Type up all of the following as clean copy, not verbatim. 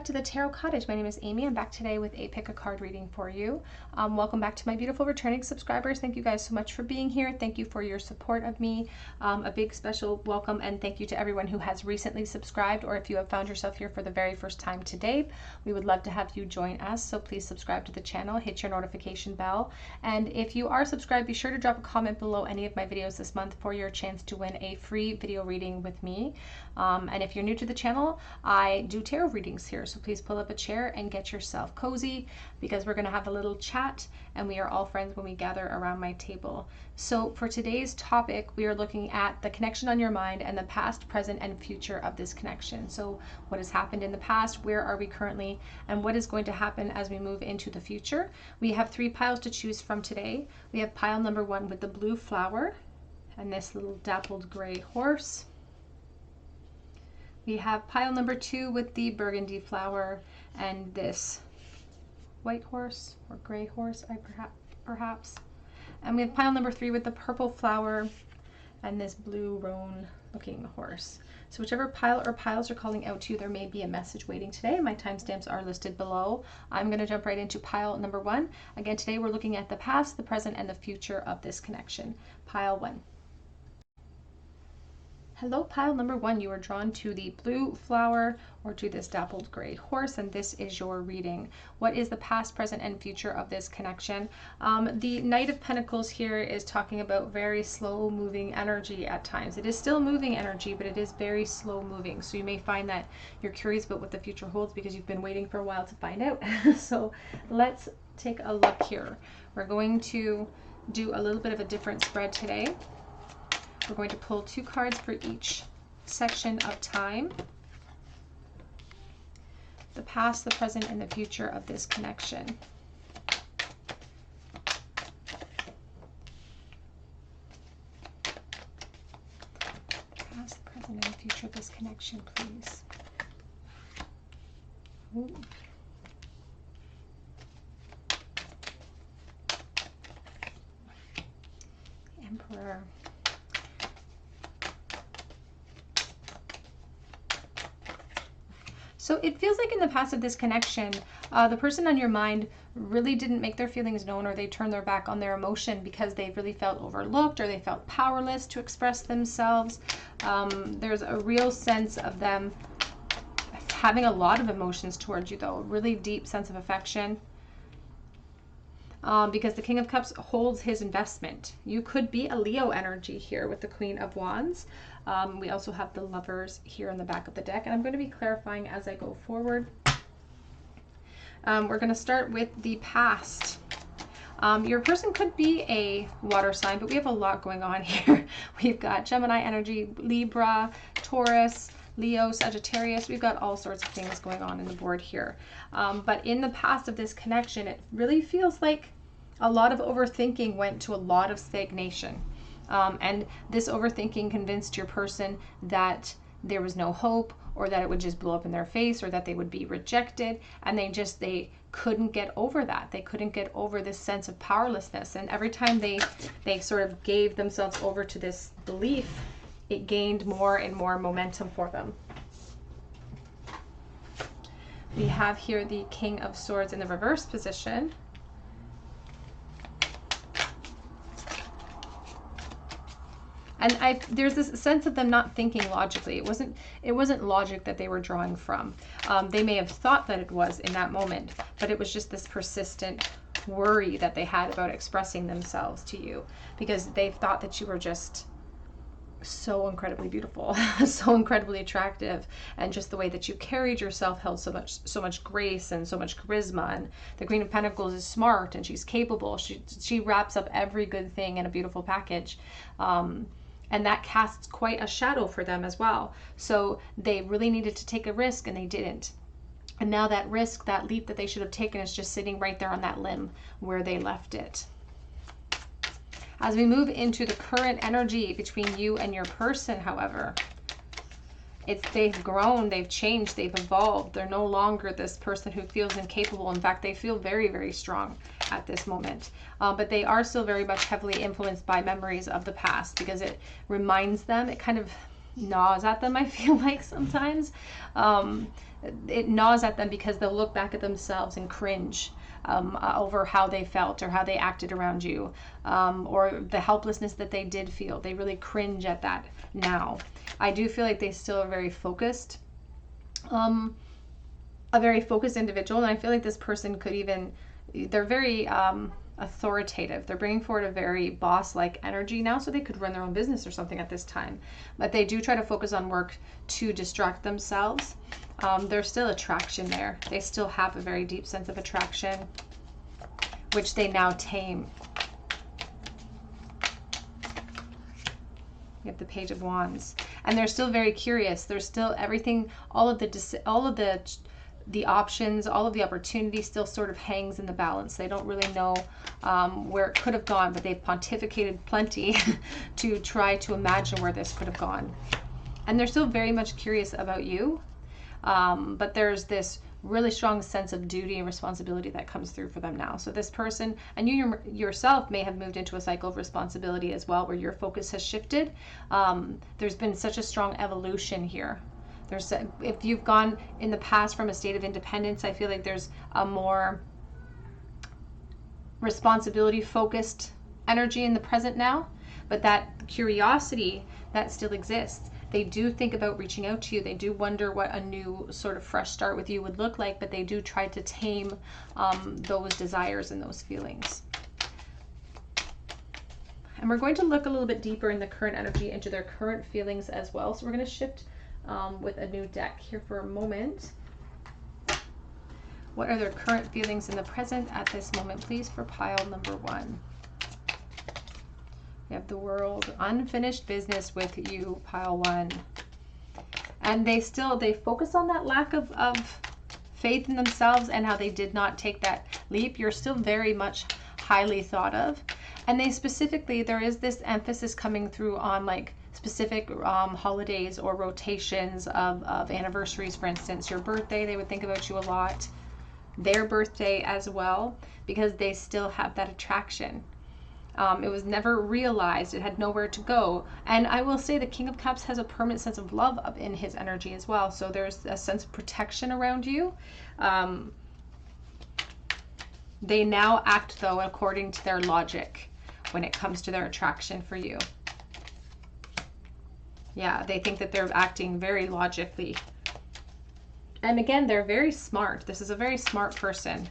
to the Tarot Cottage. My name is Amy. I'm back today with a pick a card reading for you. Welcome back to my beautiful returning subscribers. Thank you guys so much for being here. Thank you for your support of me. A big special welcome and thank you to everyone who has recently subscribed, or if you have found yourself here for the very first time today, we would love to have you join us. So please subscribe to the channel, hit your notification bell. And if you are subscribed, be sure to drop a comment below any of my videos this month for your chance to win a free video reading with me. And if you're new to the channel, I do tarot readings here, so please pull up a chair and get yourself cozy because we're going to have a little chat and we are all friends when we gather around my table. So for today's topic, we are looking at the connection on your mind and the past, present, and future of this connection. So what has happened in the past, where are we currently, and what is going to happen as we move into the future. We have 3 piles to choose from today. We have pile number 1 with the blue flower and this little dappled gray horse. We have pile number 2 with the burgundy flower and this white horse or gray horse, perhaps. And we have pile number 3 with the purple flower and this blue roan looking horse. So whichever pile or piles are calling out to you, there may be a message waiting today. My timestamps are listed below. I'm going to jump right into pile number 1. Again, today we're looking at the past, the present, and the future of this connection. Pile 1. Hello, pile number 1. You are drawn to the blue flower or to this dappled gray horse, and this is your reading. What is the past, present, and future of this connection? The Knight of Pentacles here is talking about very slow moving energy at times. It is still moving energy, but it is very slow moving. So you may find that you're curious about what the future holds because you've been waiting for a while to find out. So let's take a look here. We're going to do a little bit of a different spread today. We're going to pull 2 cards for each section of time. The past, the present, and the future of this connection. Past, the present, and the future of this connection, please. Ooh. The Emperor. So it feels like in the past of this connection, the person on your mind really didn't make their feelings known, or they turned their back on their emotion because they really felt overlooked or they felt powerless to express themselves. There's a real sense of them having a lot of emotions towards you, though, a really deep sense of affection. Because the King of Cups holds his investment. You could be a Leo energy here with the Queen of Wands. We also have the Lovers here in the back of the deck, and I'm going to be clarifying as I go forward. We're going to start with the past. Your person could be a water sign, but we have a lot going on here. We've got Gemini energy, Libra, Taurus, Leo, Sagittarius. We've got all sorts of things going on in the board here. But in the past of this connection, it really feels like a lot of overthinking went to a lot of stagnation. And this overthinking convinced your person that there was no hope, or that it would just blow up in their face, or that they would be rejected. And they couldn't get over that. They couldn't get over this sense of powerlessness. And every time they sort of gave themselves over to this belief, it gained more and more momentum for them. We have here the King of Swords in the reverse position. And there's this sense of them not thinking logically. It wasn't logic that they were drawing from. They may have thought that it was in that moment, but it was just this persistent worry that they had about expressing themselves to you, because they thought that you were just so incredibly beautiful, so incredibly attractive, and just the way that you carried yourself held so much grace and so much charisma. And the Queen of Pentacles is smart and she's capable. She wraps up every good thing in a beautiful package. And that casts quite a shadow for them as well. So they really needed to take a risk and they didn't. And now that risk, that leap that they should have taken, is just sitting right there on that limb where they left it. As we move into the current energy between you and your person, however, they've grown, they've changed, they've evolved. They're no longer this person who feels incapable. In fact, they feel very, very strong at this moment. But they are still very much heavily influenced by memories of the past, because it reminds them, it kind of gnaws at them, I feel like sometimes. It gnaws at them because they'll look back at themselves and cringe over how they felt or how they acted around you, or the helplessness that they did feel. They really cringe at that now. I do feel like they still are very focused, a very focused individual, and I feel like this person could even, they're very authoritative. They're bringing forward a very boss-like energy now, so they could run their own business or something at this time. But they do try to focus on work to distract themselves. There's still attraction there. They still have a very deep sense of attraction, which they now tame. You have the Page of Wands, and they're still very curious. There's still everything, all of the options, all of the opportunity still sort of hangs in the balance. They don't really know where it could have gone, but they've pontificated plenty to try to imagine where this could have gone. And they're still very much curious about you, but there's this really strong sense of duty and responsibility that comes through for them now. So this person, and you yourself may have moved into a cycle of responsibility as well, where your focus has shifted. There's been such a strong evolution here. If you've gone in the past from a state of independence, I feel like there's a more responsibility focused energy in the present now, but that curiosity that still exists. They do think about reaching out to you. They do wonder what a new sort of fresh start with you would look like, but they do try to tame those desires and those feelings. And we're going to look a little bit deeper in the current energy into their current feelings as well. So we're going to shift with a new deck here for a moment. What are their current feelings in the present at this moment, please, for pile number 1? We have the World, unfinished business with you, pile 1. And they focus on that lack of faith in themselves and how they did not take that leap. You're still very much highly thought of. And they specifically, there is this emphasis coming through on like specific holidays or rotations of anniversaries. For instance, your birthday, they would think about you a lot. Their birthday as well, because they still have that attraction. It was never realized. It had nowhere to go. And I will say the King of Cups has a permanent sense of love in his energy as well. So there's a sense of protection around you. They now act, though, according to their logic when it comes to their attraction for you. Yeah, they think that they're acting very logically. And again, they're very smart. This is a very smart person.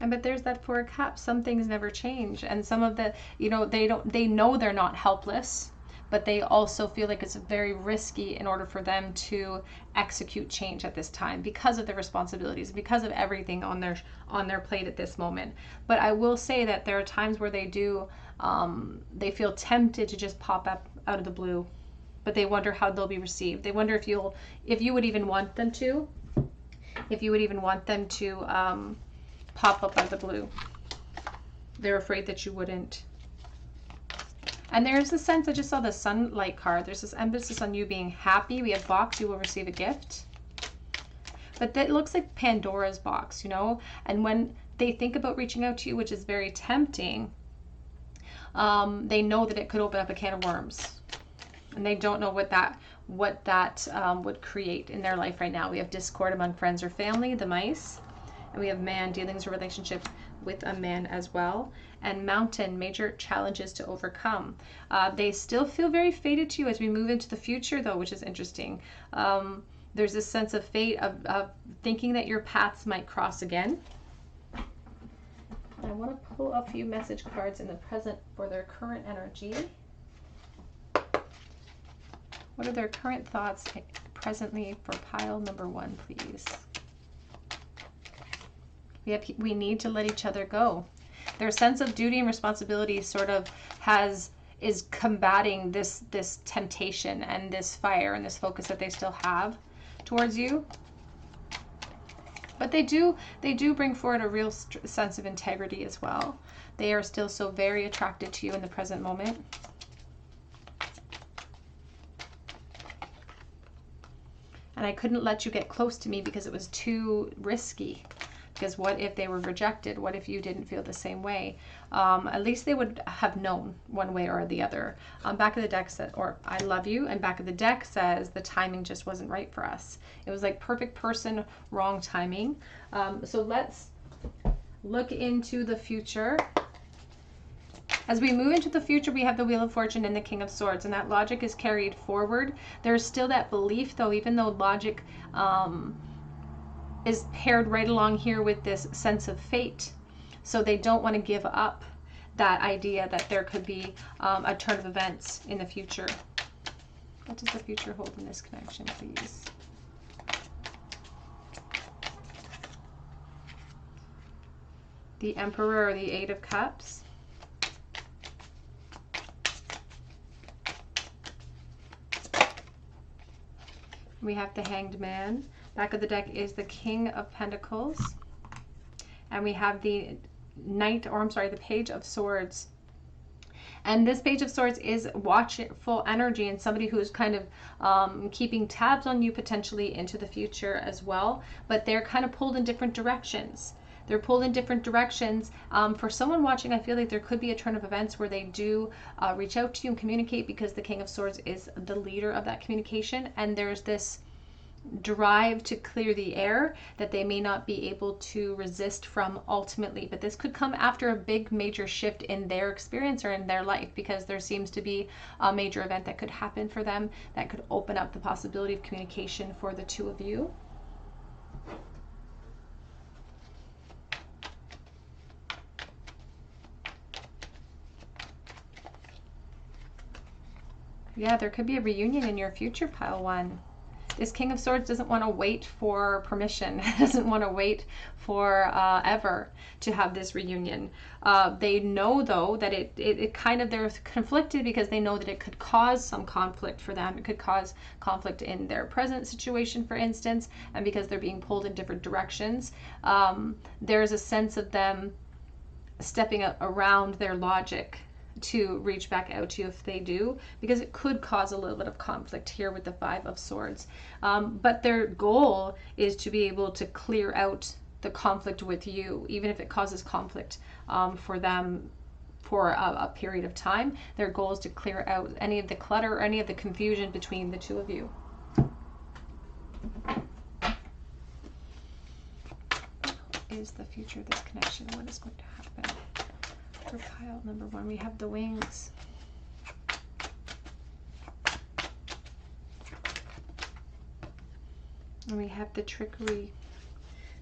But there's that Four of Cups. Some things never change, and some of the, they know they're not helpless, but they also feel like it's very risky in order for them to execute change at this time because of the responsibilities, because of everything on their plate at this moment. But I will say that there are times where they feel tempted to just pop up out of the blue, but they wonder how they'll be received. They wonder if you would even want them to, pop up out of the blue. They're afraid that you wouldn't. And there's the sense, I just saw the Sunlight card. There's this emphasis on you being happy. We have box, you will receive a gift. But that looks like Pandora's box, And when they think about reaching out to you, which is very tempting, they know that it could open up a can of worms. And they don't know what that would create in their life right now. We have discord among friends or family, the Mice. And we have man, dealings or relationship with a man as well. And Mountain, major challenges to overcome. They still feel very fated to you as we move into the future, though, which is interesting. There's this sense of fate, of thinking that your paths might cross again. I want to pull a few message cards in the present for their current energy. What are their current thoughts presently for pile number 1, please? We need to let each other go. Their sense of duty and responsibility sort of is combating this temptation and this fire and this focus that they still have towards you. But they do bring forward a real sense of integrity as well. They are still so very attracted to you in the present moment. And I couldn't let you get close to me because it was too risky. Because what if they were rejected? What if you didn't feel the same way? At least they would have known one way or the other. Back of the deck said, or I love you. And back of the deck says the timing just wasn't right for us. It was like perfect person, wrong timing. So let's look into the future. As we move into the future, we have the Wheel of Fortune and the King of Swords, and that logic is carried forward. There's still that belief, though, even though logic is paired right along here with this sense of fate. So they don't want to give up that idea that there could be a turn of events in the future. What does the future hold in this connection, please? The Emperor or the Eight of Cups. We have the Hanged Man. Back of the deck is the King of Pentacles. And we have the the Page of Swords. And this Page of Swords is watchful energy and somebody who's kind of keeping tabs on you potentially into the future as well. But they're kind of pulled in different directions. They're pulled in different directions. For someone watching, I feel like there could be a turn of events where they do reach out to you and communicate, because the King of Swords is the leader of that communication. And there's this drive to clear the air that they may not be able to resist from ultimately. But this could come after a big major shift in their experience or in their life, because there seems to be a major event that could happen for them that could open up the possibility of communication for the two of you. Yeah, there could be a reunion in your future, pile one. This King of Swords doesn't want to wait for permission, doesn't want to wait for ever to have this reunion. They know, though, that it kind of, they're conflicted because they know that it could cause some conflict for them. It could cause conflict in their present situation, for instance, and because they're being pulled in different directions, there's a sense of them stepping around their logic to reach back out to you if they do, because it could cause a little bit of conflict here with the Five of Swords. But their goal is to be able to clear out the conflict with you, even if it causes conflict for them for a period of time. Their goal is to clear out any of the clutter or any of the confusion between the two of you. What is the future of this connection? What is going to happen? For pile number one, we have the Wings. And we have the Trickery.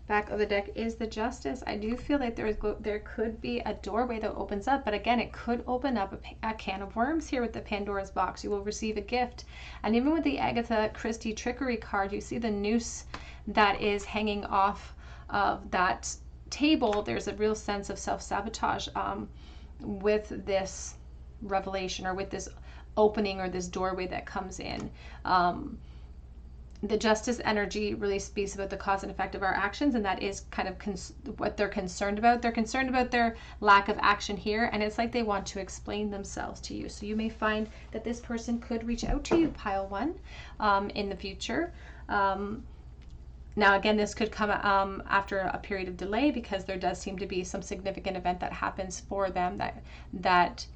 Back of the deck is the Justice. I do feel like there could be a doorway that opens up, but again, it could open up a can of worms here with the Pandora's box. You will receive a gift. And even with the Agatha Christie Trickery card, you see the noose that is hanging off of that table. There's a real sense of self-sabotage with this revelation, or with this opening, or this doorway that comes in. The Justice energy really speaks about the cause and effect of our actions, and that is kind of what they're concerned about. They're concerned about their lack of action here, and it's like they want to explain themselves to you. So you may find that this person could reach out to you, pile one, in the future. Now, again, this could come after a period of delay, because there does seem to be some significant event that happens for them that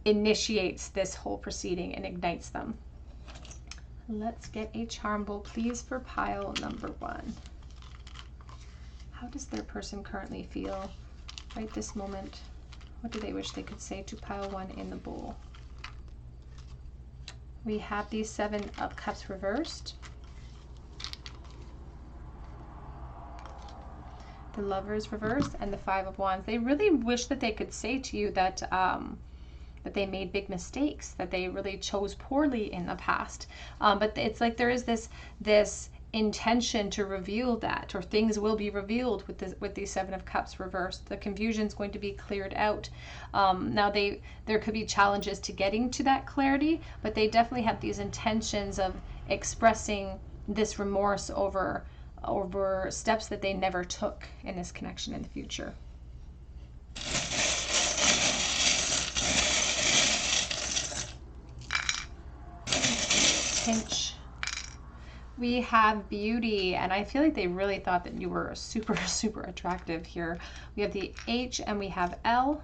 initiates this whole proceeding and ignites them. Let's get a charm bowl, please, for pile number one. How does their person currently feel right this moment? What do they wish they could say to pile one in the bowl? We have the Seven of Cups reversed. The Lovers reversed, and the Five of Wands. They really wish that they could say to you that that they made big mistakes, that they really chose poorly in the past. But it's like there is this intention to reveal that, or things will be revealed with the Seven of Cups reversed. The confusion is going to be cleared out. Now there could be challenges to getting to that clarity, but they definitely have these intentions of expressing this remorse over steps that they never took in this connection in the future. Pinch. We have beauty, and I feel like they really thought that you were super, super attractive here. We have the H and we have L,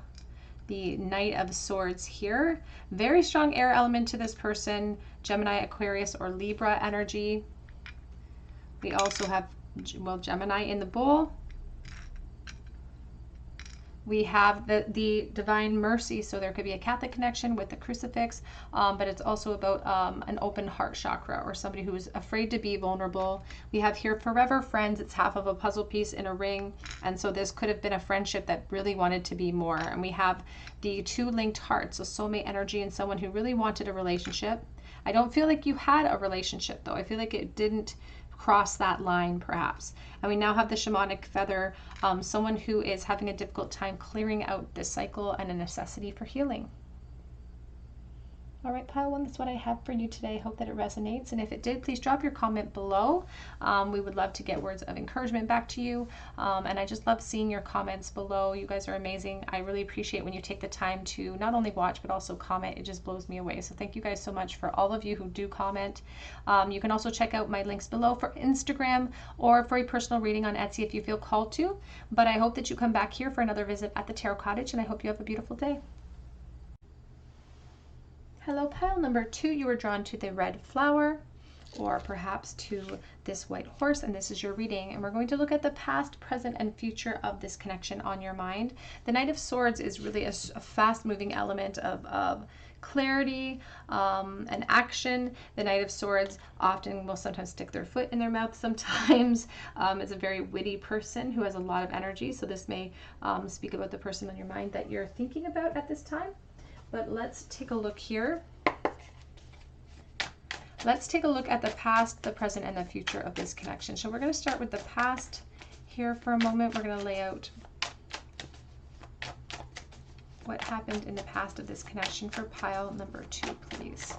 the Knight of Swords here. Very strong air element to this person, Gemini, Aquarius, or Libra energy. We also have, well, Gemini in the Bull. We have the Divine Mercy, so there could be a Catholic connection with the crucifix, but it's also about an open heart chakra, or somebody who is afraid to be vulnerable. We have here Forever Friends. It's half of a puzzle piece in a ring, and so this could have been a friendship that really wanted to be more. And we have the 2 linked hearts, so soulmate energy and someone who really wanted a relationship. I don't feel like you had a relationship, though. I feel like it didn't cross that line, perhaps. And we now have the shamanic feather, someone who is having a difficult time clearing out this cycle and a necessity for healing. All right, pile one, that's what I have for you today. Hope that it resonates. And if it did, please drop your comment below. We would love to get words of encouragement back to you. And I just love seeing your comments below. You guys are amazing. I really appreciate when you take the time to not only watch, but also comment. It just blows me away. So thank you guys so much for all of you who do comment. You can also check out my links below for Instagram or for a personal reading on Etsy if you feel called to. But I hope that you come back here for another visit at the Tarot Cottage, and I hope you have a beautiful day. Hello, pile number 2, you were drawn to the red flower, or perhaps to this white horse, and this is your reading. And we're going to look at the past, present, and future of this connection on your mind. The Knight of Swords is really a fast-moving element of clarity and action. The Knight of Swords often will sometimes stick their foot in their mouth sometimes. Is a very witty person who has a lot of energy, so this may speak about the person on your mind that you're thinking about at this time. But let's take a look here. Let's take a look at the past, the present, and the future of this connection. So we're going to start with the past here for a moment. We're going to lay out what happened in the past of this connection for pile number 2, please.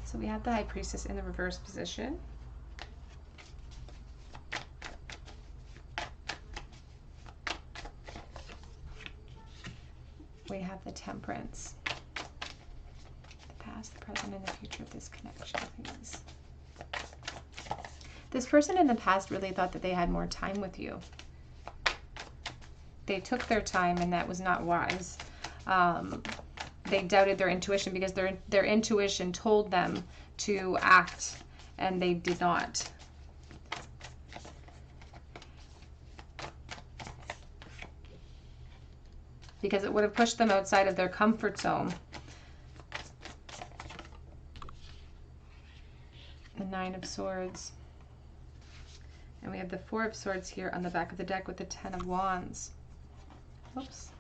So we have the High Priestess in the reverse position. We have the Temperance. The past, the present, and the future of this connection, please. This person in the past really thought that they had more time with you. They took their time, and that was not wise. They doubted their intuition because their intuition told them to act, and they did not. Because it would have pushed them outside of their comfort zone. The 9 of Swords. And we have the 4 of Swords here on the back of the deck with the 10 of Wands. Oops.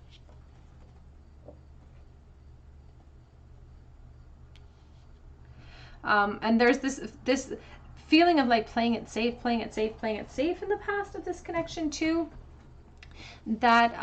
And there's this feeling of like playing it safe in the past of this connection too. That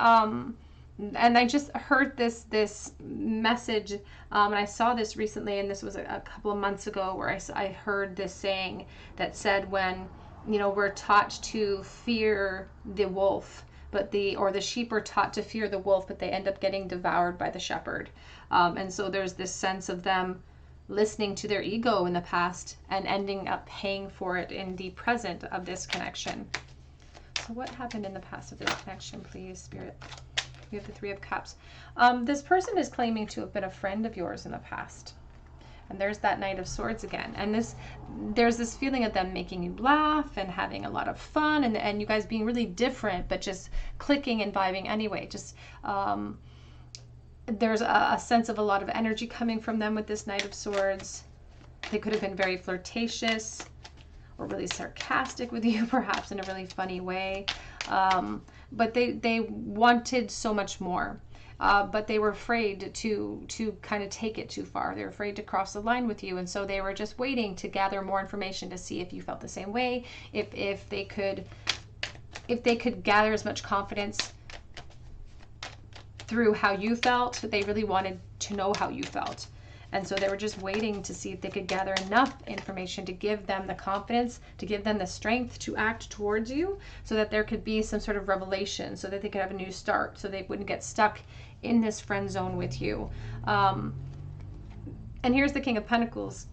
and I just heard this message, and I saw this recently, and this was a couple of months ago, where I heard this saying that said, when, you know, we're taught to fear the wolf, but the sheep are taught to fear the wolf, but they end up getting devoured by the shepherd. And so there's this sense of them listening to their ego in the past and ending up paying for it in the present of this connection. So what happened in the past of this connection, please, Spirit? We have the 3 of Cups. This person is claiming to have been a friend of yours in the past. And there's that Knight of Swords again. And there's this feeling of them making you laugh and having a lot of fun, and you guys being really different, but just clicking and vibing anyway. Just there's a sense of a lot of energy coming from them with this Knight of Swords. They could have been very flirtatious or really sarcastic with you, perhaps in a really funny way. But they wanted so much more. But they were afraid to kind of take it too far. They were afraid to cross the line with you, and so they were just waiting to gather more information to see if you felt the same way, if they could gather as much confidence through how you felt. They really wanted to know how you felt. And so they were just waiting to see if they could gather enough information to give them the confidence, to give them the strength to act towards you, so that there could be some sort of revelation, so that they could have a new start, so they wouldn't get stuck in this friend zone with you. And here's the King of Pentacles.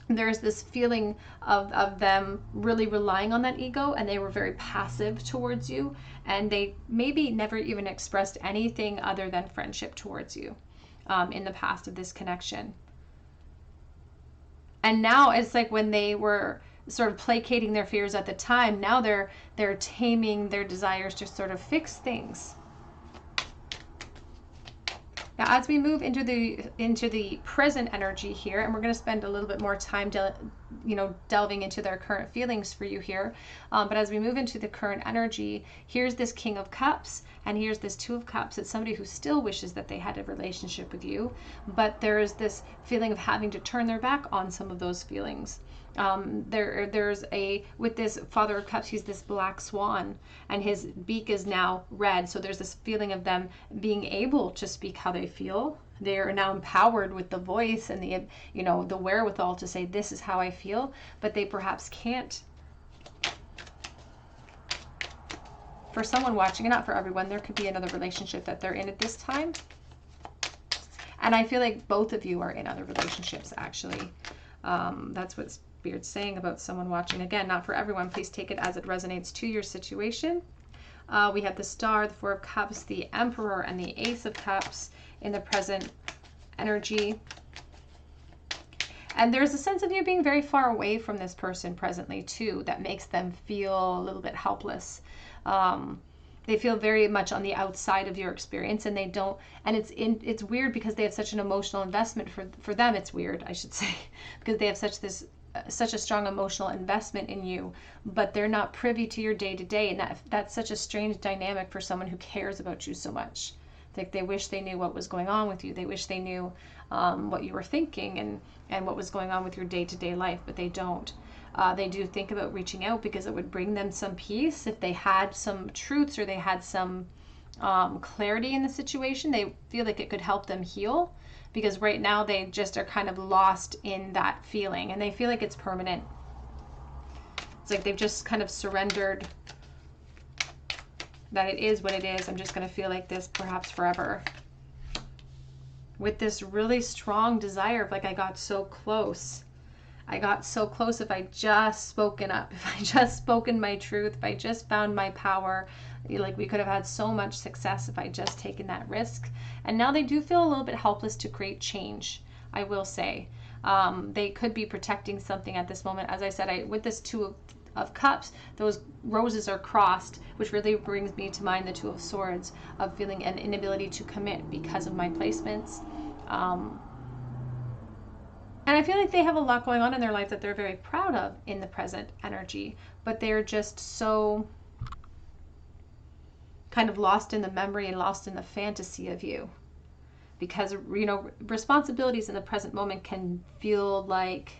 there's this feeling of them really relying on that ego, and they were very passive towards you, and they maybe never even expressed anything other than friendship towards you in the past of this connection. And now it's like when they were sort of placating their fears at the time, now they're taming their desires to sort of fix things. Now, as we move into the present energy here, and we're going to spend a little bit more time, delving into their current feelings for you here. But as we move into the current energy, here's this King of Cups, and here's this Two of Cups. It's somebody who still wishes that they had a relationship with you, but there is this feeling of having to turn their back on some of those feelings. With this Father of Cups, he's this black swan, and his beak is now red. So there's this feeling of them being able to speak how they feel. They are now empowered with the voice and the wherewithal to say, this is how I feel, but they perhaps can't. For someone watching, and not for everyone, there could be another relationship that they're in at this time. And I feel like both of you are in other relationships, actually. That's what Spirit's saying about someone watching. Again, not for everyone. Please take it as it resonates to your situation. We have the Star, the Four of Cups, the Emperor, and the Ace of Cups in the present energy. And there's a sense of you being very far away from this person presently, too, that makes them feel a little bit helpless. They feel very much on the outside of your experience, and they don't, and it's weird because they have such an emotional investment for them. It's weird, I should say, because they have such a strong emotional investment in you, but they're not privy to your day-to-day, and that's such a strange dynamic for someone who cares about you so much. Like, they wish they knew what was going on with you. They wish they knew what you were thinking and what was going on with your day-to-day life, but they don't. They do think about reaching out because it would bring them some peace if they had some truths or they had some clarity in the situation. They feel like it could help them heal, because right now they just are kind of lost in that feeling, and they feel like it's permanent. It's like they've just kind of surrendered that it is what it is. I'm just going to feel like this perhaps forever. With this really strong desire of, like, I got so close. I got so close if I just spoken up, if I just spoken my truth, if I just found my power. Like, we could have had so much success if I just taken that risk. And now they do feel a little bit helpless to create change, I will say. They could be protecting something at this moment. As I said, with this Two of Cups, those roses are crossed, which really brings me to mind the Two of Swords, of feeling an inability to commit because of my placements. And I feel like they have a lot going on in their life that they're very proud of in the present energy, but they're just so kind of lost in the memory and lost in the fantasy of you. Because, responsibilities in the present moment can feel like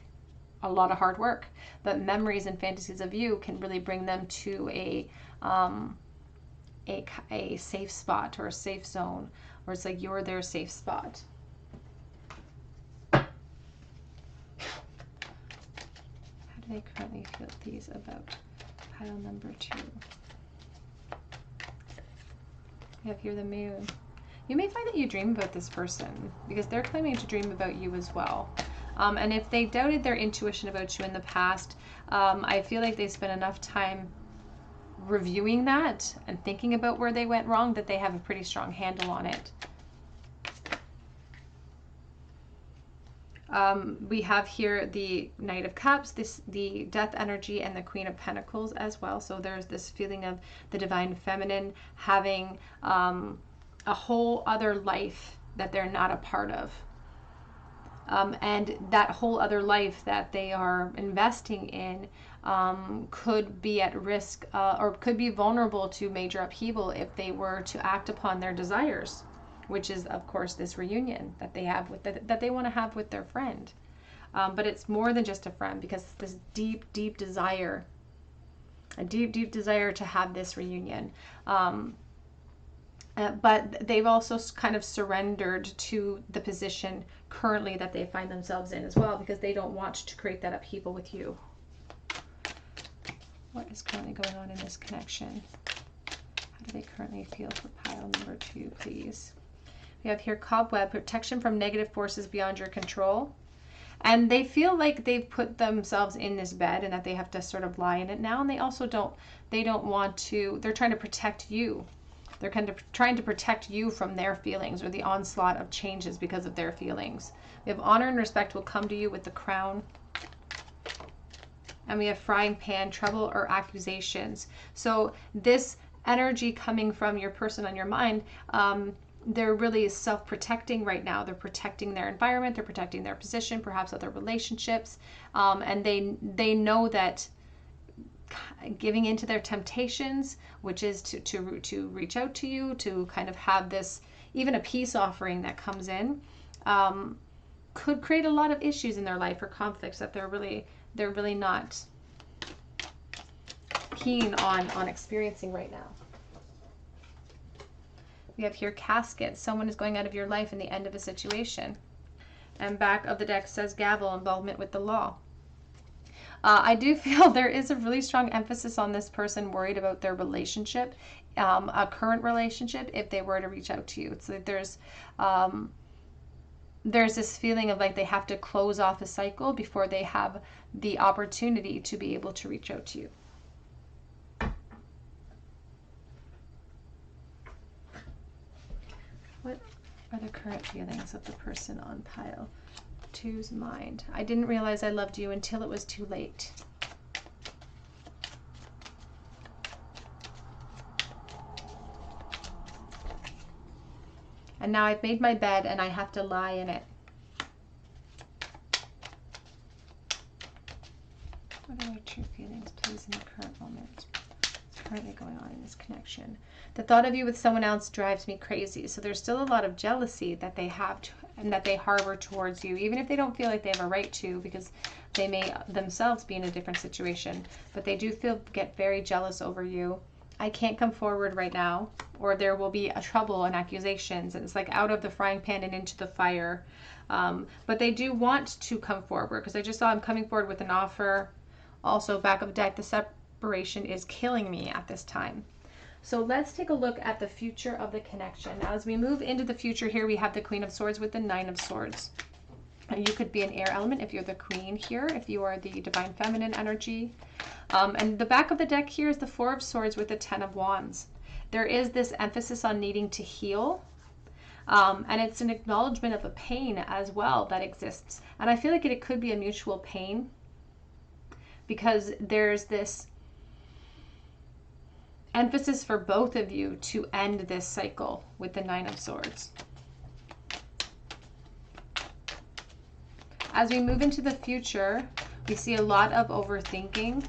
a lot of hard work, but memories and fantasies of you can really bring them to a safe spot or a safe zone, where it's like you're their safe spot. How do they currently feel these about pile number 2? We have here the Moon. You may find that you dream about this person, because they're claiming to dream about you as well. And if they doubted their intuition about you in the past, I feel like they spent enough time reviewing that and thinking about where they went wrong that they have a pretty strong handle on it. We have here the Knight of Cups, the Death energy, and the Queen of Pentacles as well. So there's this feeling of the Divine Feminine having a whole other life that they're not a part of. And that whole other life that they are investing in could be at risk or could be vulnerable to major upheaval if they were to act upon their desires, which is, of course, this reunion that they have that they want to have with their friend. But it's more than just a friend, because it's this deep, deep desire, a deep, deep desire to have this reunion. But they've also kind of surrendered to the position currently that they find themselves in as well, because they don't want to create that upheaval with you. What is currently going on in this connection? How do they currently feel for pile number 2, please? We have here Cobweb, protection from negative forces beyond your control. And they feel like they've put themselves in this bed and that they have to sort of lie in it now. And they also don't want to, they're trying to protect you. They're kind of trying to protect you from their feelings or the onslaught of changes because of their feelings. We have honor and respect will come to you with the crown. And we have frying pan, trouble or accusations. So this energy coming from your person on your mind, they're really self-protecting right now. They're protecting their environment. They're protecting their position, perhaps other relationships. And they know that giving into their temptations, which is to reach out to you, to kind of have this, even a peace offering that comes in, could create a lot of issues in their life or conflicts that they're really not keen on experiencing right now. We have here casket. Someone is going out of your life in the end of a situation. And back of the deck says gavel, involvement with the law. I do feel there is a really strong emphasis on this person worried about their relationship, a current relationship, if they were to reach out to you. It's like there's this feeling of like they have to close off a cycle before they have the opportunity to be able to reach out to you. What are the current feelings of the person on pile two's mind? I didn't realize I loved you until it was too late. And now I've made my bed and I have to lie in it. What are my true feelings, please, in the current moment? What's currently going on in this connection? The thought of you with someone else drives me crazy. So there's still a lot of jealousy that they have and that they harbor towards you, even if they don't feel like they have a right to, because they may themselves be in a different situation. But they do get very jealous over you. I can't come forward right now, or there will be a trouble and accusations, and it's like out of the frying pan and into the fire. But they do want to come forward, because I just saw them coming forward with an offer. Also, back of the deck, the separation is killing me at this time. So let's take a look at the future of the connection. Now, as we move into the future here, we have the Queen of Swords with the Nine of Swords. And you could be an air element if you're the Queen here, if you are the Divine Feminine energy. And the back of the deck here is the Four of Swords with the Ten of Wands. There is this emphasis on needing to heal. And it's an acknowledgement of a pain as well that exists. And I feel like it could be a mutual pain, because there's this emphasis for both of you to end this cycle with the Nine of Swords. As we move into the future, we see a lot of overthinking.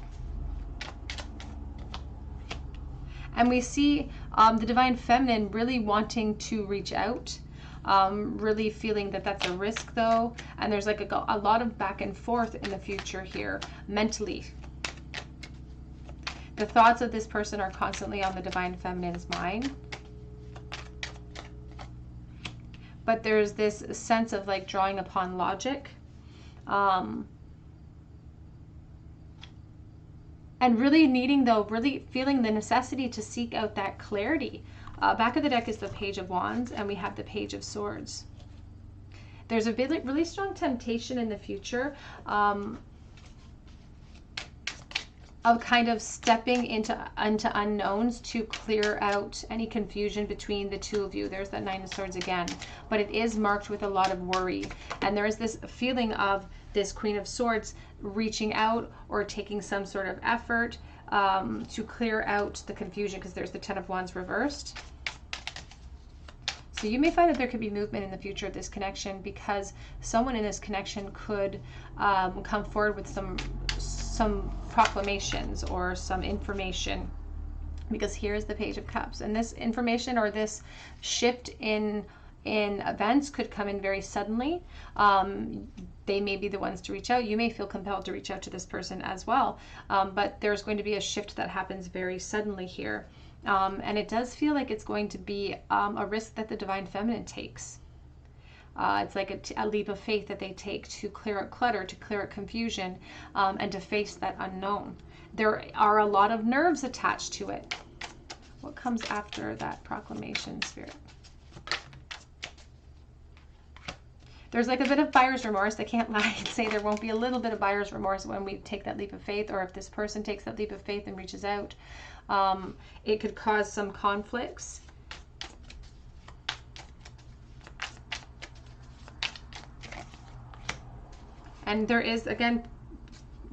And we see the Divine Feminine really wanting to reach out, really feeling that that's a risk though. And there's like a lot of back and forth in the future here, mentally. The thoughts of this person are constantly on the Divine Feminine's mind. But there's this sense of like drawing upon logic. And really needing, though, really feeling the necessity to seek out that clarity. Back of the deck is the Page of Wands, and we have the Page of Swords. There's a really strong temptation in the future of kind of stepping into unknowns to clear out any confusion between the two of you. There's that Nine of Swords again, but it is marked with a lot of worry. And there is this feeling of this Queen of Swords reaching out or taking some sort of effort to clear out the confusion, because there's the Ten of Wands reversed. So you may find that there could be movement in the future of this connection, because someone in this connection could come forward with some proclamations or some information, because here's the Page of Cups, and this information or this shift in events could come in very suddenly. They may be the ones to reach out. You may feel compelled to reach out to this person as well, but there's going to be a shift that happens very suddenly here, and it does feel like it's going to be a risk that the Divine Feminine takes. It's like a leap of faith that they take to clear out clutter, to clear out confusion, and to face that unknown. There are a lot of nerves attached to it. What comes after that proclamation, Spirit? there's like a bit of buyer's remorse. I can't lie and say there won't be a little bit of buyer's remorse when we take that leap of faith, or if this person takes that leap of faith and reaches out. It could cause some conflicts. And there is, again,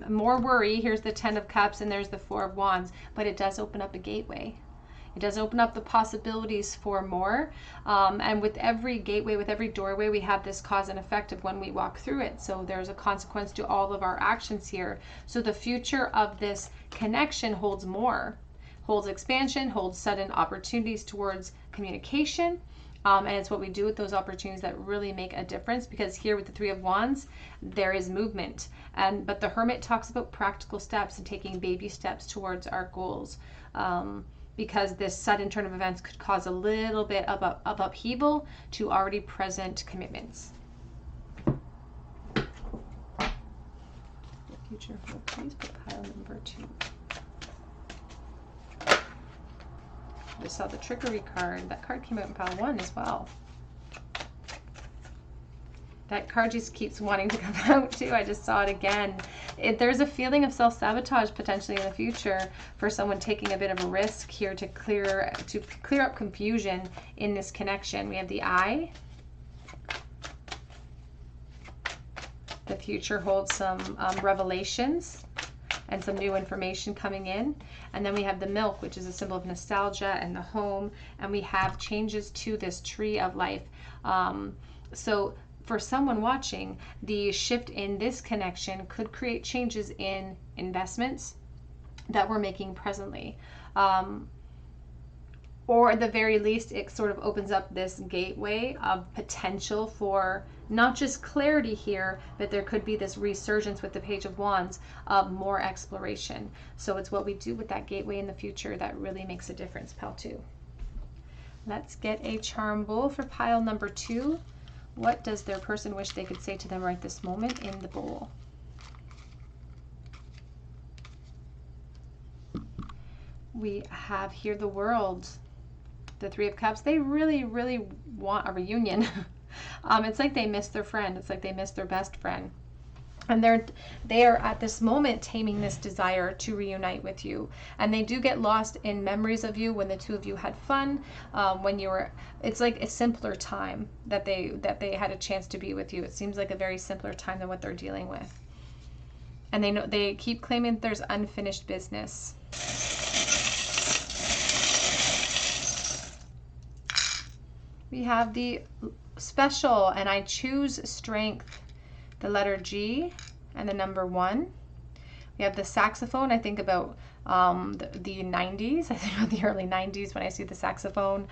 more worry. Here's the 10 of Cups and there's the 4 of Wands, but it does open up a gateway. It does open up the possibilities for more. And with every gateway, with every doorway, we have this cause and effect of when we walk through it. So there's a consequence to all of our actions here. So the future of this connection holds more, holds expansion, holds sudden opportunities towards communication. And it's what we do with those opportunities that really make a difference, because here with the 3 of Wands, there is movement. But the Hermit talks about practical steps and taking baby steps towards our goals. Because this sudden turn of events could cause a little bit of upheaval to already present commitments. Future hope, please, for pile number 2. Just saw the trickery card. That card came out in pile 1 as well. That card just keeps wanting to come out too. I just saw it again. There's a feeling of self-sabotage potentially in the future for someone taking a bit of a risk here to clear up confusion in this connection. We have the Eye. The future holds some revelations and some new information coming in. And then we have the Milk, which is a symbol of nostalgia and the home. And we have changes to this tree of life. So for someone watching, the shift in this connection could create changes in investments that we're making presently. Or at the very least, it sort of opens up this gateway of potential for not just clarity here, but there could be this resurgence with the Page of Wands of more exploration. So it's what we do with that gateway in the future that really makes a difference, pile 2. Let's get a charm bowl for pile number 2. What does their person wish they could say to them right this moment in the bowl? We have here the World, the 3 of Cups. They really, really want a reunion. It's like they miss their friend. It's like they miss their best friend. And they are at this moment taming this desire to reunite with you. And they do get lost in memories of you when the two of you had fun, when you were, it's like a simpler time that they had a chance to be with you. It seems like a very simpler time than what they're dealing with. And they keep claiming there's unfinished business. We have the Special, and I choose strength. The letter G and the number 1. We have the saxophone. I think about the 90s. I think about the early 90s when I see the saxophone.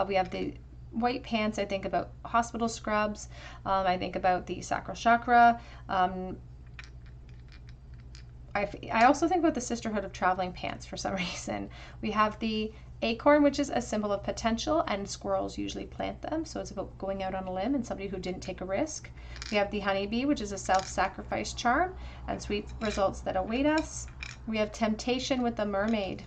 We have the white pants. I think about hospital scrubs. I think about the sacral chakra. I also think about the sisterhood of traveling pants for some reason. We have the acorn, which is a symbol of potential, and squirrels usually plant them. So it's about going out on a limb and somebody who didn't take a risk. We have the honeybee, which is a self-sacrifice charm and sweet results that await us. We have temptation with the mermaid.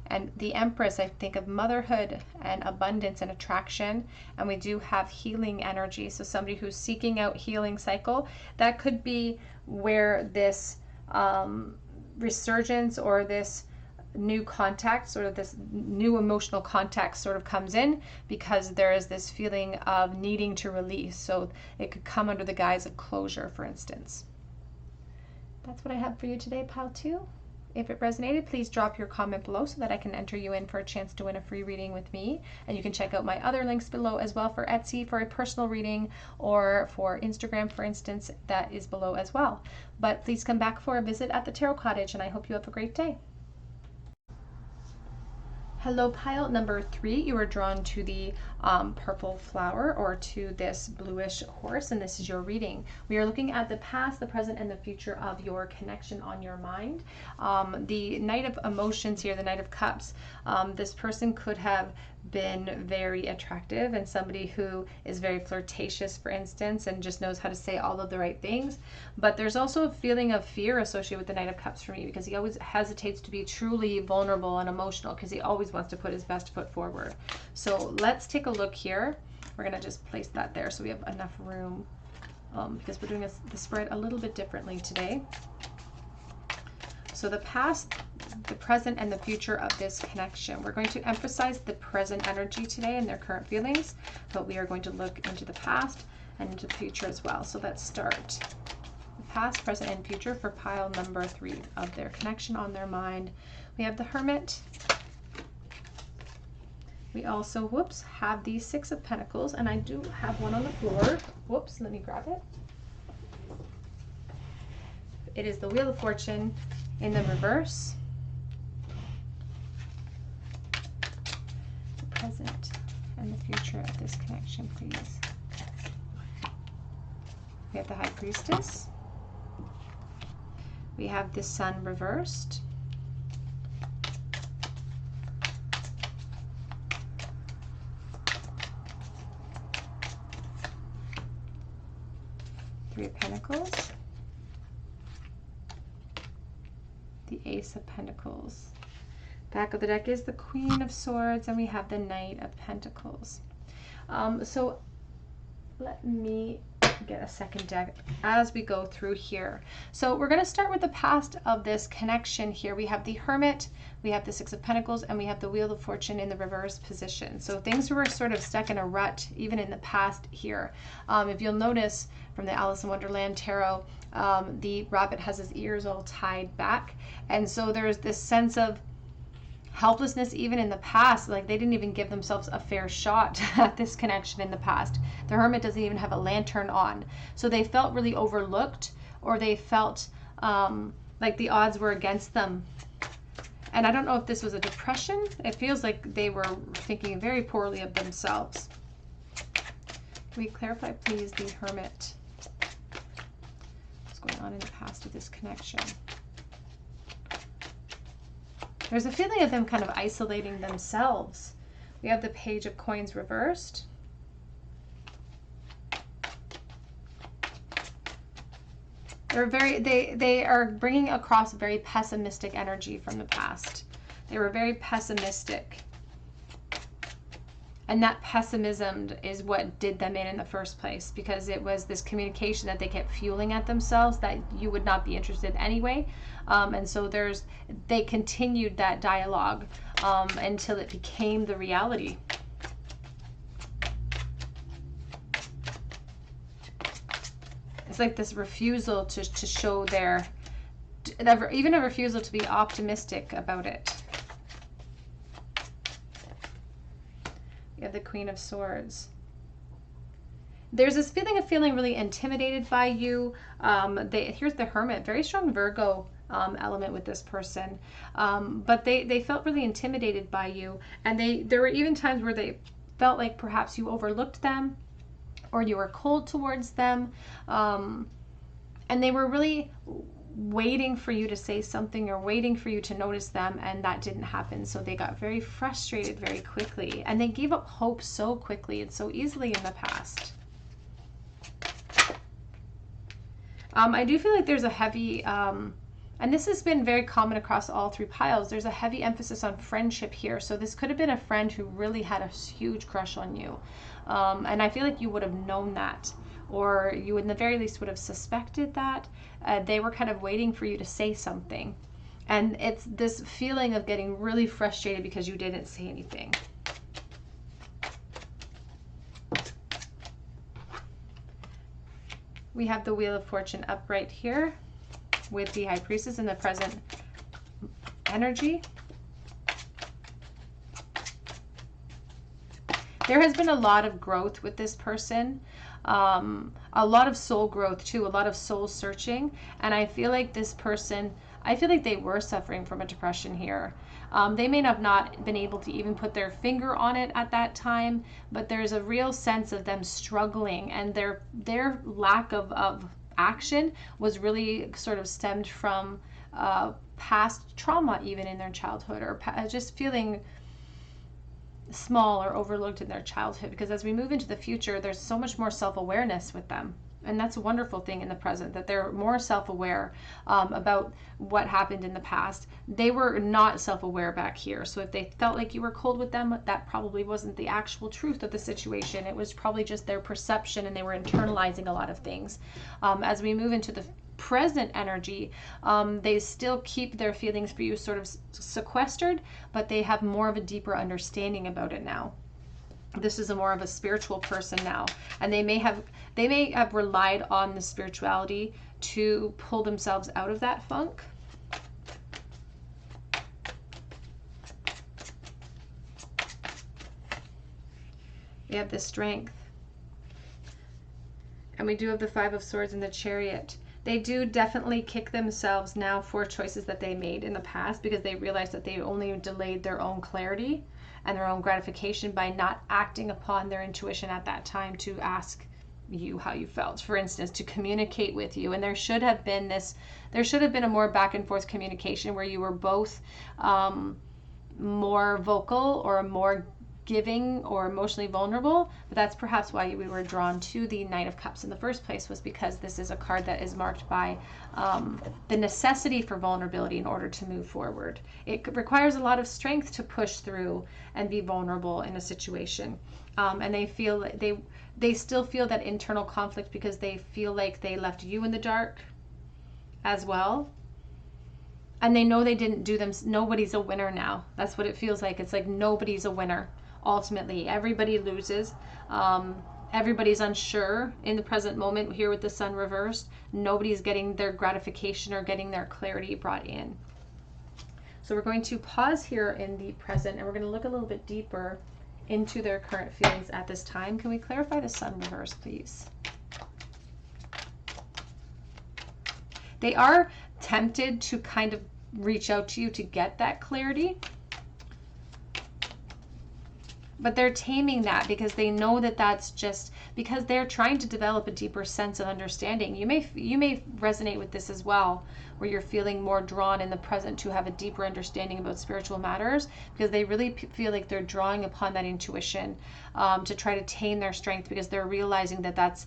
And the Empress, I think of motherhood and abundance and attraction. And we do have healing energy. So somebody who's seeking out healing cycle, that could be where this resurgence or this new contact, sort of this new emotional contact sort of comes in, because there is this feeling of needing to release. So it could come under the guise of closure, for instance. That's what I have for you today, pile 2. If it resonated, please drop your comment below so that I can enter you in for a chance to win a free reading with me. And you can check out my other links below as well for Etsy for a personal reading, or for Instagram, for instance, that is below as well. But please come back for a visit at the Tarot Cottage, and I hope you have a great day. Hello, pile number 3. You are drawn to the purple flower, or to this bluish horse, and this is your reading. We are looking at the past, the present, and the future of your connection on your mind. The Knight of Emotions here, the Knight of Cups. This person could have been very attractive and somebody who is very flirtatious, for instance, and just knows how to say all of the right things. But there's also a feeling of fear associated with the Knight of Cups for me, because he always hesitates to be truly vulnerable and emotional, because he always wants to put his best foot forward. So let's take a look here. We're going to just place that there so we have enough room because we're doing the spread a little bit differently today. So the past, the present, and the future of this connection. We're going to emphasize the present energy today and their current feelings, but we are going to look into the past and into the future as well. So let's start. The past, present, and future for pile number 3 of their connection on their mind. We have the Hermit. We also, whoops, have the 6 of Pentacles, and I do have one on the floor. Whoops, let me grab it. It is the Wheel of Fortune in the reverse. The present and the future of this connection, please. We have the High Priestess. We have the Sun reversed. Three of Pentacles. The Ace of Pentacles. Back of the deck is the Queen of Swords, and we have the Knight of Pentacles. So let me get a second deck as we go through here. So we're going to start with the past of this connection here. We have the Hermit, we have the 6 of Pentacles, and we have the Wheel of Fortune in the reverse position. So things were sort of stuck in a rut even in the past here. If you'll notice from the Alice in Wonderland Tarot, the rabbit has his ears all tied back, and so there's this sense of helplessness even in the past. Like they didn't even give themselves a fair shot at this connection in the past. The Hermit doesn't even have a lantern on, so they felt really overlooked, or they felt like the odds were against them. And I don't know if this was a depression. It feels like they were thinking very poorly of themselves. Can we clarify, please, the Hermit? What's going on in the past of this connection? There's a feeling of them kind of isolating themselves. We have the Page of Coins reversed. They are bringing across a very pessimistic energy from the past. They were very pessimistic. And that pessimism is what did them in the first place, because it was this communication that they kept fueling at themselves that you would not be interested anyway. And so they continued that dialogue until it became the reality. It's like this refusal to show even a refusal to be optimistic about it. We have the Queen of Swords. There's this feeling of feeling really intimidated by you. Here's the Hermit, very strong Virgo element with this person. But they felt really intimidated by you. And there were even times where they felt like perhaps you overlooked them, or you were cold towards them. And they were really waiting for you to say something, or waiting for you to notice them, and that didn't happen. So they got very frustrated very quickly, and they gave up hope so quickly and so easily in the past. I do feel like there's a heavy, and this has been very common across all 3 piles, there's a heavy emphasis on friendship here. So this could have been a friend who really had a huge crush on you. And I feel like you would have known that, or you in the very least would have suspected that. They were kind of waiting for you to say something. And it's this feeling of getting really frustrated because you didn't say anything. We have the Wheel of Fortune upright here with the High Priestess in the present energy. There has been a lot of growth with this person, a lot of soul growth too, a lot of soul searching. And I feel like this person, I feel like they were suffering from a depression here. They may have not been able to even put their finger on it at that time, but there's a real sense of them struggling, and their lack of action was really sort of stemmed from past trauma, even in their childhood, or just feeling small or overlooked in their childhood. Because as we move into the future, there's so much more self-awareness with them. And that's a wonderful thing in the present, that they're more self-aware about what happened in the past. They were not self-aware back here. So if they felt like you were cold with them, that probably wasn't the actual truth of the situation. It was probably just their perception, and they were internalizing a lot of things. As we move into the present energy, they still keep their feelings for you sort of sequestered, but they have more of a deeper understanding about it now. This is a more of a spiritual person now, and they may have relied on the spirituality to pull themselves out of that funk. We have the Strength, and we do have the Five of Swords and the Chariot. They do definitely kick themselves now for choices that they made in the past, because they realized that they only delayed their own clarity and their own gratification by not acting upon their intuition at that time to ask you how you felt, for instance, to communicate with you. And there should have been a more back and forth communication where you were both more vocal or more giving or emotionally vulnerable. But that's perhaps why we were drawn to the Knight of Cups in the first place, was because this is a card that is marked by the necessity for vulnerability in order to move forward. It requires a lot of strength to push through and be vulnerable in a situation, and they still feel that internal conflict because they feel like they left you in the dark as well. And they know they didn't do them. Nobody's a winner now. That's what it feels like. It's like nobody's a winner. Ultimately, everybody loses. Everybody's unsure in the present moment here with the Sun reversed. Nobody's getting their gratification or getting their clarity brought in. So we're going to pause here in the present, and we're going to look a little bit deeper into their current feelings at this time. Can we clarify the Sun reverse, please? They are tempted to kind of reach out to you to get that clarity, but they're taming that because they know that that's just because they're trying to develop a deeper sense of understanding. You may resonate with this as well, where you're feeling more drawn in the present to have a deeper understanding about spiritual matters, because they really feel like they're drawing upon that intuition to try to tame their strength, because they're realizing that that's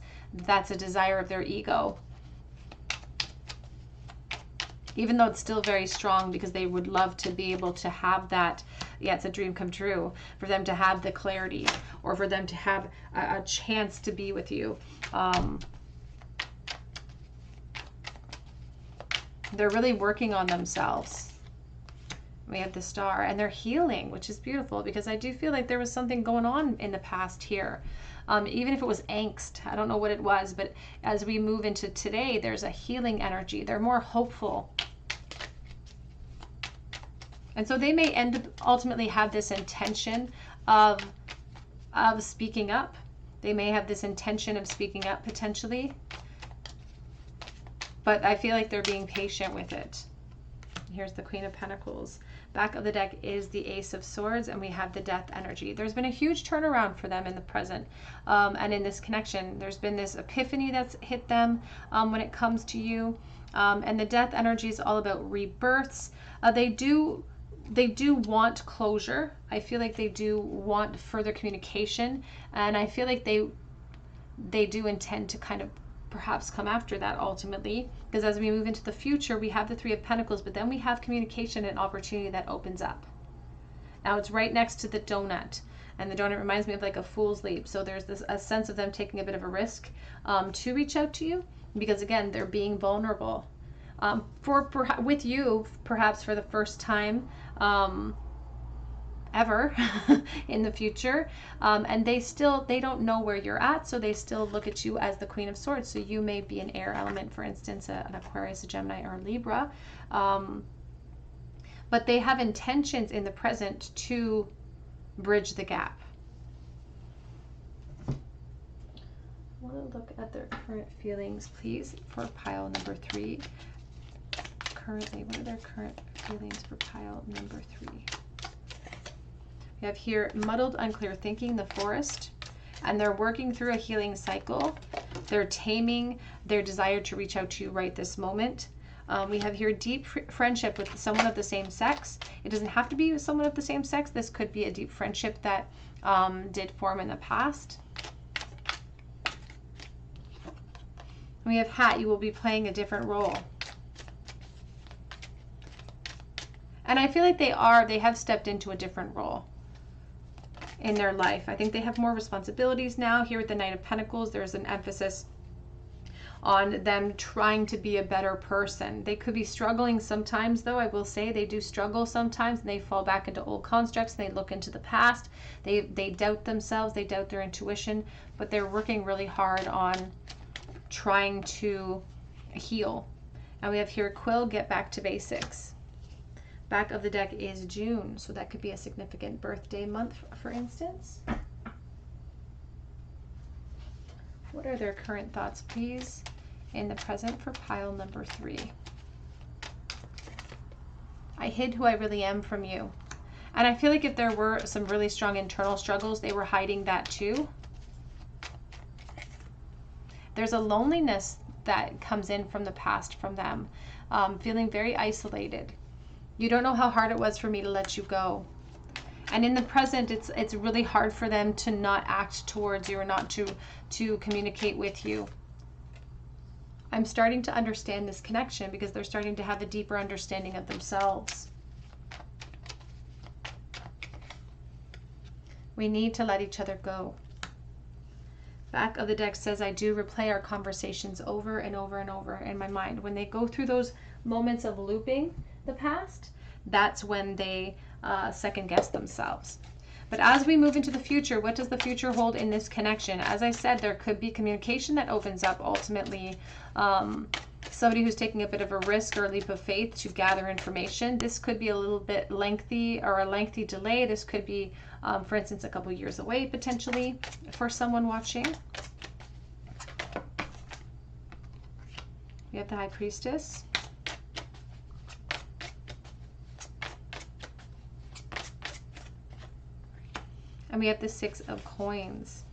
a desire of their ego. Even though it's still very strong, because they would love to be able to have that, yeah, it's a dream come true, for them to have the clarity, or for them to have a chance to be with you. They're really working on themselves. We have the Star, and they're healing, which is beautiful, because I do feel like there was something going on in the past here. Even if it was angst, I don't know what it was, but as we move into today, there's a healing energy. They're more hopeful. And so they may ultimately have this intention of speaking up. They may have this intention of speaking up potentially, but I feel like they're being patient with it. Here's the Queen of Pentacles. Back of the deck is the Ace of Swords, and we have the Death energy. There's been a huge turnaround for them in the present, and in this connection. There's been this epiphany that's hit them when it comes to you, and the Death energy is all about rebirths. They do want closure. I feel like they do want further communication, and I feel like they do intend to kind of perhaps come after that ultimately, because as we move into the future, we have the Three of Pentacles, but then we have communication and opportunity that opens up. Now it's right next to the donut, and the donut reminds me of like a fool's leap. So there's a sense of them taking a bit of a risk to reach out to you, because again, they're being vulnerable with you, perhaps for the first time ever in the future, and they don't know where you're at, so they still look at you as the Queen of Swords. So you may be an air element, for instance, an Aquarius, a Gemini, or a Libra, but they have intentions in the present to bridge the gap. I want to look at their current feelings, please, for pile number 3. Currently, what are their current feelings for pile number 3? We have here muddled, unclear thinking, the Forest, and they're working through a healing cycle. They're taming their desire to reach out to you right this moment. We have here deep friendship with someone of the same sex. It doesn't have to be with someone of the same sex. This could be a deep friendship that did form in the past. We have hat. You will be playing a different role. And I feel like they have stepped into a different role in their life. I think they have more responsibilities now. Here with the Knight of Pentacles, there's an emphasis on them trying to be a better person. They could be struggling sometimes, though. I will say they do struggle sometimes, and they fall back into old constructs, and they look into the past. They doubt themselves, they doubt their intuition, but they're working really hard on trying to heal. And we have here Quill, get back to basics. Back of the deck is June, so that could be a significant birthday month, for instance. What are their current thoughts, please, in the present for pile number 3? I hid who I really am from you. And I feel like if there were some really strong internal struggles, they were hiding that too. There's a loneliness that comes in from the past from them, feeling very isolated. You don't know how hard it was for me to let you go. And in the present, it's really hard for them to not act towards you or not to communicate with you. I'm starting to understand this connection because they're starting to have a deeper understanding of themselves. We need to let each other go. Back of the deck says, I do replay our conversations over and over and over in my mind. When they go through those moments of looping the past, that's when they second guess themselves. But as we move into the future, what does the future hold in this connection? As I said, there could be communication that opens up ultimately. Somebody who's taking a bit of a risk or a leap of faith to gather information. This could be a little bit lengthy or a lengthy delay. This could be, for instance, a couple years away potentially for someone watching. We have the High Priestess. And we have the Six of Coins.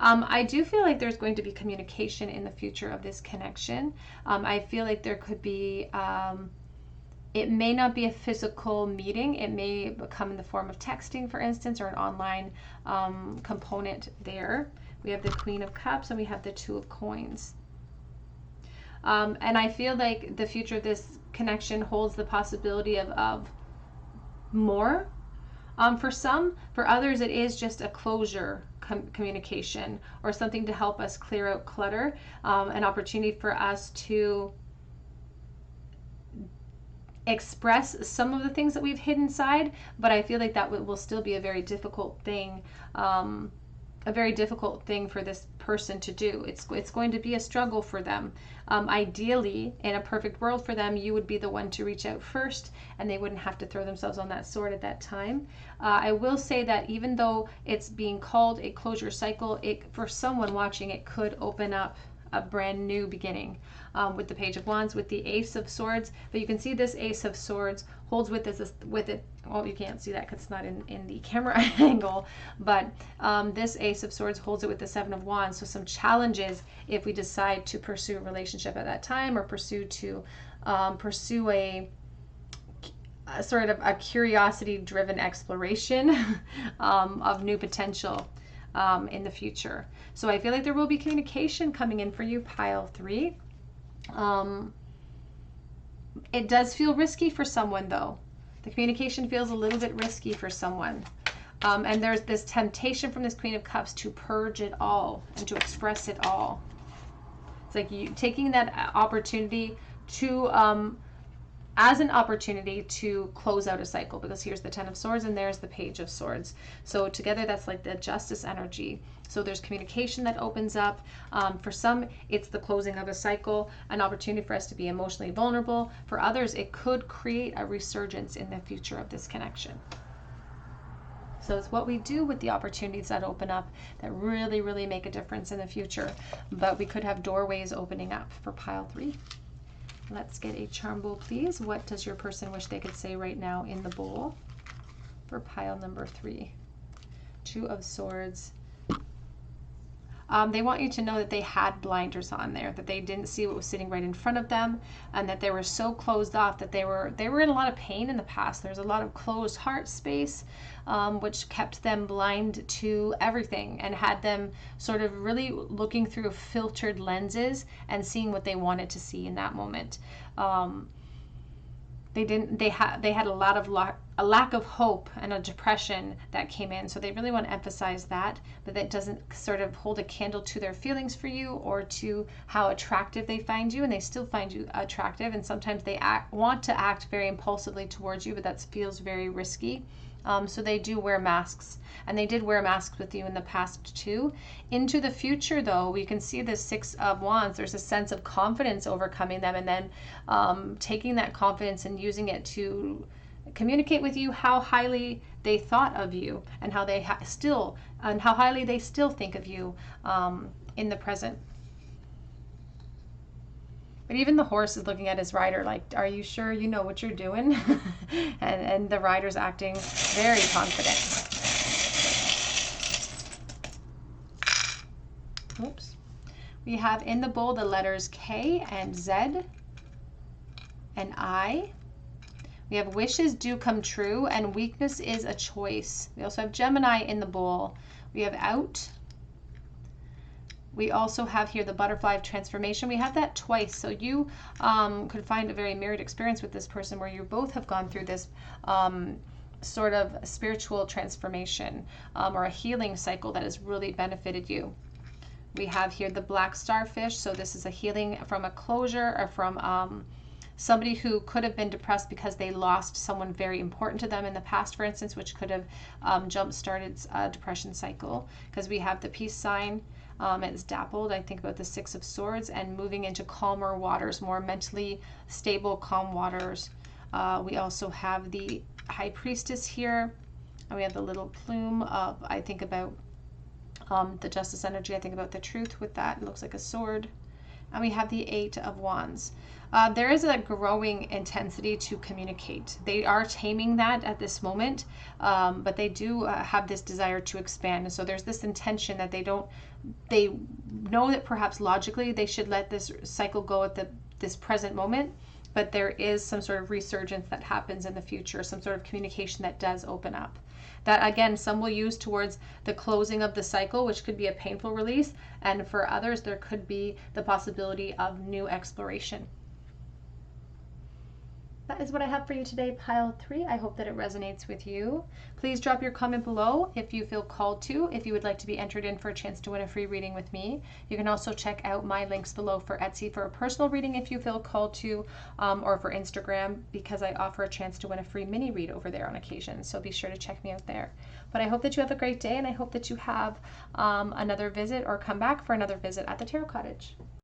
I do feel like there's going to be communication in the future of this connection. I feel like there could be, it may not be a physical meeting. It may come in the form of texting, for instance, or an online component there. We have the Queen of Cups and we have the Two of Coins. And I feel like the future of this connection holds the possibility of more. For some, for others, it is just a closure communication or something to help us clear out clutter, an opportunity for us to express some of the things that we've hid inside, but I feel like that will still be a very difficult thing, for this person to do. It's going to be a struggle for them. Ideally, in a perfect world for them, you would be the one to reach out first, and they wouldn't have to throw themselves on that sword at that time. I will say that even though it's being called a closure cycle, for someone watching, it could open up a brand new beginning with the Page of Wands, with the Ace of Swords. But you can see this Ace of Swords holds with it. Well, you can't see that because it's not in the camera angle, but this Ace of Swords holds it with the Seven of Wands. So some challenges if we decide to pursue a relationship at that time, or pursue a sort of a curiosity-driven exploration of new potential in the future. So I feel like there will be communication coming in for you, pile 3. It does feel risky for someone, though. The communication feels a little bit risky for someone. And there's this temptation from this Queen of Cups to purge it all and to express it all. It's like you taking that opportunity to as an opportunity to close out a cycle, because here's the Ten of Swords and there's the Page of Swords. So together that's like the Justice energy. So there's communication that opens up. For some, it's the closing of a cycle, an opportunity for us to be emotionally vulnerable. For others, it could create a resurgence in the future of this connection. So it's what we do with the opportunities that open up that really, really make a difference in the future. But we could have doorways opening up for pile 3. Let's get a charm bowl, please. What does your person wish they could say right now in the bowl for pile number 3? Two of Swords. They want you to know that they had blinders on there, that they didn't see what was sitting right in front of them, and that they were so closed off that they were in a lot of pain in the past. There's a lot of closed heart space, which kept them blind to everything and had them sort of really looking through filtered lenses and seeing what they wanted to see in that moment. They had a lot of a lack of hope and a depression that came in. So they really want to emphasize that, but that doesn't sort of hold a candle to their feelings for you or to how attractive they find you. And they still find you attractive. And sometimes they want to act very impulsively towards you, but that feels very risky. So they do wear masks, and they did wear masks with you in the past too. Into the future, though, we can see the Six of Wands. There's a sense of confidence overcoming them, and then taking that confidence and using it to communicate with you how highly they thought of you and how they how highly they still think of you in the present. But even the horse is looking at his rider like, are you sure you know what you're doing? and the rider's acting very confident. Oops. We have in the bowl the letters K and Z and I. We have wishes do come true and weakness is a choice. We also have Gemini in the bowl. We have out. We also have here the butterfly of transformation. We have that twice. So you could find a very mirrored experience with this person where you both have gone through this sort of spiritual transformation or a healing cycle that has really benefited you. We have here the black starfish. So this is a healing from a closure or from somebody who could have been depressed because they lost someone very important to them in the past, for instance, which could have jump-started a depression cycle. Because we have the peace sign. It's dappled. I think about the Six of Swords and moving into calmer waters, more mentally stable, calm waters. We also have the High Priestess here. And we have the little plume of, I think about the Justice energy. I think about the Truth with that. It looks like a sword. And we have the Eight of Wands. There is a growing intensity to communicate. They are taming that at this moment, but they do have this desire to expand. And so there's this intention that they know that perhaps logically they should let this cycle go at this present moment, but there is some sort of resurgence that happens in the future, some sort of communication that does open up. That, again, some will use towards the closing of the cycle, which could be a painful release, and for others, there could be the possibility of new exploration. That is what I have for you today, pile 3. I hope that it resonates with you. Please drop your comment below if you feel called to, if you would like to be entered in for a chance to win a free reading with me. You can also check out my links below for Etsy for a personal reading if you feel called to, or for Instagram, because I offer a chance to win a free mini read over there on occasion. So be sure to check me out there. But I hope that you have a great day, and I hope that you have another visit or come back for another visit at the Tarot Cottage.